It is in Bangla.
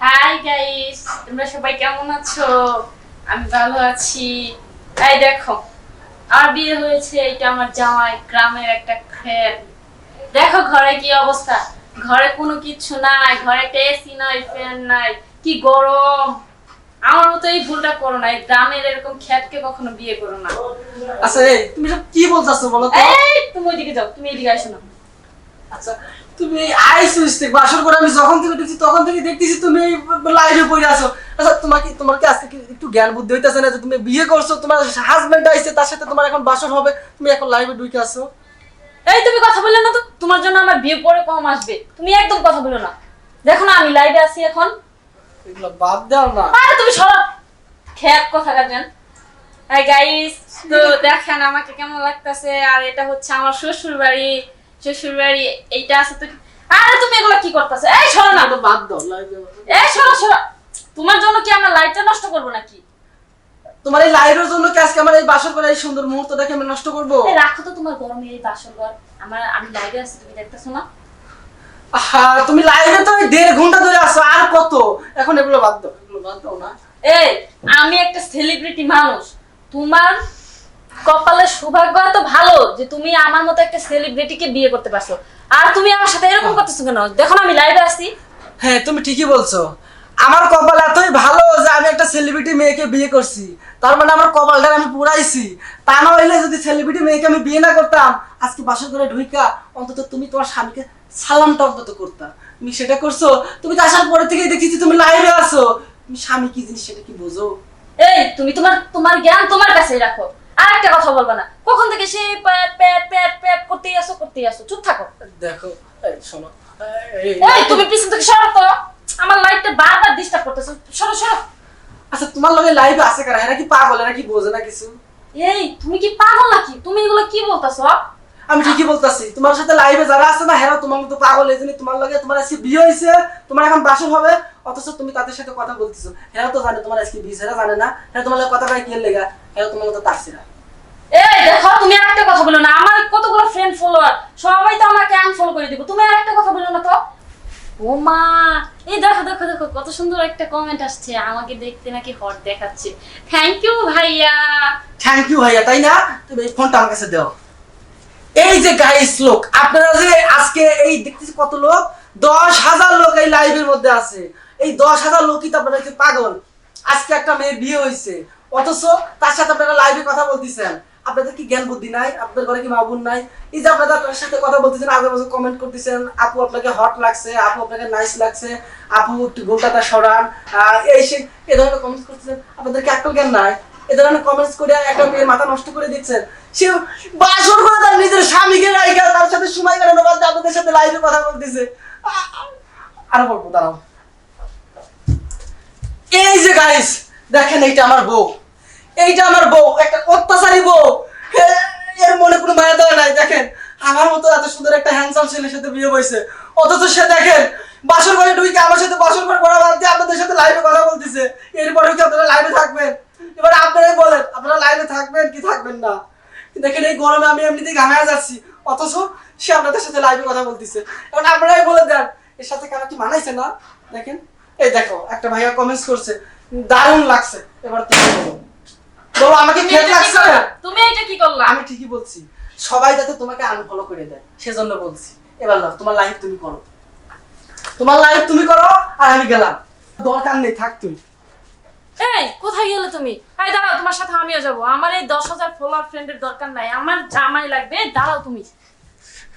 হাই গাইস, তোমরা সবাই কেমন আছো? আমি ভালো আছি। এই দেখো, আর বিয়ে হয়েছে, এটা আমার জামাই, গ্রামের একটা খেত। দেখো ঘরে কি অবস্থা। ঘরে কোনো কিছু নাই, ঘরে একটা এসি নাই, ফ্যান নাই, কি গরম। আমার মতো এই ভুলটা করো না, এই গ্রামের এরকম খেতকে কখনো বিয়ে করো না। আচ্ছা এই তুমি সব কি বলতাছো বলো তো? এই তুমি ওইদিকে যাও, তুমি এদিকে আসো না। আচ্ছা তুমি আইসো ইস্তেক বাসর করে আমি যখন থেকে দেখছি তখন থেকে দেখতেছি তুমি লাইভে পড়ে আছো। আচ্ছা তোমার কি আজকে কি একটু জ্ঞান বুদ্ধি হইতাছে না যে তুমি বিয়ে করছো, তোমার হাজবেন্ড আইছে, তার সাথে তোমার এখন বাসর হবে, তুমি এখন লাইভে ঢুকে আসো? এই তুমি কথা বললে না তো, তোমার জন্য আমার বিয়ে পরে কম আসবে, তুমি একদম কথা বলো না। দেখো না আমি লাইভে আছি এখন। এগুলো বাদ দাও না। আরে তুমি সরো, খেয়াল কথা কাটেন। এই গাইস, তো দেখেন আমাকে কেমন লাগতেছে। আর এটা হচ্ছে আমার শ্বশুর বাড়ি। শ্বশুর বাড়ি এইটা আছে তো। আরে তুমি এগুলো কি করতেছো? এই সরো না। এটা বাদ দাও লাইভে। এই সরো সরো। তোমার জন্য কি আমার লাইটটা নষ্ট করব নাকি? তোমার এই লাইভের জন্য কি আজকে আমার এই বাসর করে এই সুন্দর মুহূর্তটাকে আমি নষ্ট করব? এই রাখো তো তোমার গরমে এই বাসর ঘর। আমি লাইভে আছি, তুমি দেখতেছো না? হ্যাঁ তুমি লাইভে তো 1.5 ঘন্টা ধরে আছো, আর কত? এখন এগুলো বাদ দাও, এগুলো বাদ দাও না। এই আমি একটা সেলিব্রিটি মানুষ। তোমার কপালের সৌভাগ্য এত ভালো যে তুমি আমার মতো একটা সেলিব্রিটিকে বিয়ে করতে পারছো। আর তুমি আমার সাথে এরকম করতেছো কেন? দেখো না আমি লাইভে আছি। হ্যাঁ তুমি ঠিকই বলছো, আমার কপাল এতই ভালো যে আমি একটা সেলিব্রিটি মেয়েকে বিয়ে করছি। তার মানে আমার কপালটা আমি পুরাইছি। তা না হইলে যদি সেলিব্রিটি মেয়েকে আমি বিয়ে না করতাম, আজকে বাসর করে ঢুইকা অন্তত তুমি তোমার স্বামীকে সালামটা অন্তত করতা। তুমি সেটা করছো? তুমি তো আসার পরে থেকেই দেখেছি তুমি লাইভে আছো। তুমি স্বামী কি জিনিস সেটা কি বোঝো? এই তুমি তোমার তোমার জ্ঞান তোমার কাছেই রাখো। আর একটা কথা বলবা না। কখন থেকে সেই প্যাট প্যাট প্যাট প্যাট করতেই আসো, চুপ থাকো। দেখো এই শোনো, এই তুমি পিছন থেকে সরো তো। আমার লাইটটা বারবার ডিস্টার্ব করতেছো, সরো সরো। আচ্ছা তোমার লগে লাইভে আছে কারা? এরা কি পাগল? এরা কি বোঝে না কিছু? এই তুমি কি পাগল নাকি? তুমি এগুলো কি বলতাছো? আমি ঠিকই বলতাছি, তোমার সাথে লাইভে যারা আছে না হেরা তোমার মতো পাগল। এই জন্য তোমার লগে তোমার আজকে বিয়ে হয়েছে, তোমার এখন বাসর হবে, অথচ তুমি তাদের সাথে কথা বলতেছো। হেরা তো জানে তোমার আজকে বিয়ে, হেরা জানে না? হেরা তোমার লগে কথা কয় কি লেগা? হেরা তোমার মতো তাকছে না। এই দেখো তুমি আর একটা কথা বলো না। আমার কতগুলো ফ্রেন্ড ফলোয়ার সবাই তো আমাকে আনফলো করে দিব। তুমি আর একটা কথা বলো না তো। ও মা, এই দেখো দেখো দেখো কত সুন্দর একটা কমেন্ট আসছে, আমাকে দেখতে নাকি হট দেখাচ্ছে। থ্যাংক ইউ ভাইয়া। থ্যাংক ইউ ভাইয়া, তাই না? তুমি এই ফোনটা আমার কাছে দাও। এই যে গাইস লোক, আপনারা যে আজকে এই দেখতেছি কত লোক, 10,000 লোক এই লাইভের মধ্যে আছে। এই 10,000 লোকই তো আপনারা কি পাগল? আজকে একটা মেয়ের বিয়ে হয়েছে, অথচ তার সাথে আপনারা লাইভে কথা বলতেছেন। আপনাদের কি জ্ঞান বুদ্ধি নাই? আপনাদের ঘরে কি মা বোন নাই? এই যে আপনারা তার সাথে কথা বলতেছেন, আগে বছর কমেন্ট করতেছেন, আপু আপনাকে হট লাগছে, আপু আপনাকে নাইস লাগছে, আপু একটু ঘোমটাটা সরান, এই সে এই ধরনের কমেন্টস করতেছেন। আপনাদের কি একটু জ্ঞান নাই? এ ধরনের কমেন্টস করে একটা মেয়ের মাথা নষ্ট করে দিচ্ছেন। সে বাসর করে তার নিজের স্বামীকে রাইখা তার সাথে সময় কাটানো বাদ দিয়ে আপনাদের সাথে লাইভে কথা বলতেছে। আরো বলবো, দাঁড়াও। এই যে গাইস দেখেন, এইটা আমার বউ, এইটা আমার বউ, একটা অত্যাচারী বউ। এর মনে কোনো মায়া দেওয়া নাই। দেখেন আমার মতো এত সুন্দর একটা হ্যান্ডসাম ছেলের সাথে বিয়ে হয়েছে, অথচ সে দেখেন বাসর ঘরে ঢুকে আমার সাথে বাসর ঘর করা বাদ দিয়ে আপনাদের সাথে লাইভে কথা বলতেছে। এরপরে কি আপনারা লাইভে থাকবেন? এবার আপনারাই বলেন, আপনারা লাইভে থাকবেন কি থাকবেন না? দেখেন এই গরমে আমি এমনিতেই ঘামায়া যাচ্ছি, অথচ সে আপনাদের সাথে লাইভে কথা বলতেছে। এখন আপনারাই বলে দেন এর সাথে কেন কি মানাইছে না? দেখেন এই দেখো একটা ভাইয়া কমেন্টস করছে, দারুণ লাগছে। এবার তুমি বলো, বলো আমাকে খেয়ে লাগছে? তুমি এটা কি করলা? আমি ঠিকই বলছি, সবাই যাতে তোমাকে আনফলো করে দেয় সেজন্য বলছি। এবার না তোমার লাইভ তুমি করো, তোমার লাইভ তুমি করো, আর আমি গেলাম। দরকার নেই, থাক তুই। এই কোথায় গেলে তুমি? এই দাঁড়াও, তোমার সাথে আমিও যাবো। আমার এই 10,000 ফলোয়ার ফ্রেন্ডের দরকার নাই, আমার জামাই লাগবে। দাঁড়াও তুমি।